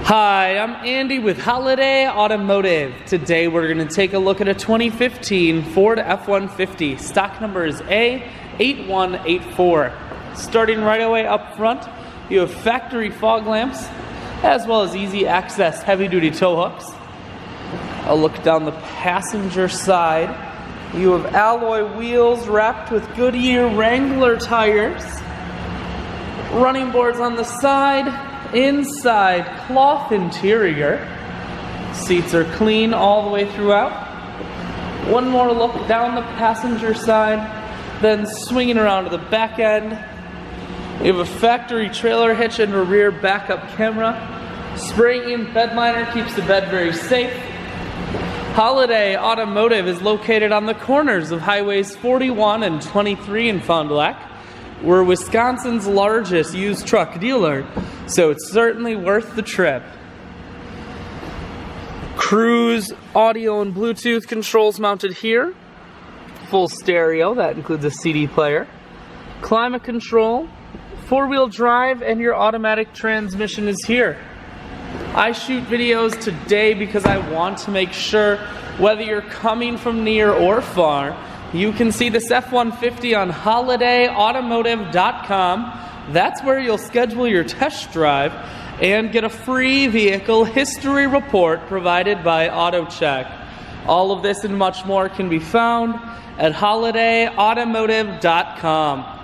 Hi, I'm Andy with Holiday Automotive. Today we're going to take a look at a 2015 Ford F-150. Stock number is A8184. Starting right away up front, you have factory fog lamps, as well as easy access heavy-duty tow hooks. A look down the passenger side. You have alloy wheels wrapped with Goodyear Wrangler tires. Running boards on the side. Inside, cloth interior. Seats are clean all the way throughout. One more look down the passenger side, then swinging around to the back end. You have a factory trailer hitch and a rear backup camera. Spray-in bed liner keeps the bed very safe. Holiday Automotive is located on the corners of highways 41 and 23 in Fond du Lac. We're Wisconsin's largest used truck dealer, so it's certainly worth the trip. Cruise audio and Bluetooth controls mounted here. Full stereo, that includes a CD player. Climate control, four-wheel drive, and your automatic transmission is here. I shoot videos today because I want to make sure whether you're coming from near or far, you can see this F-150 on holidayautomotive.com. That's where you'll schedule your test drive and get a free vehicle history report provided by AutoCheck. All of this and much more can be found at holidayautomotive.com.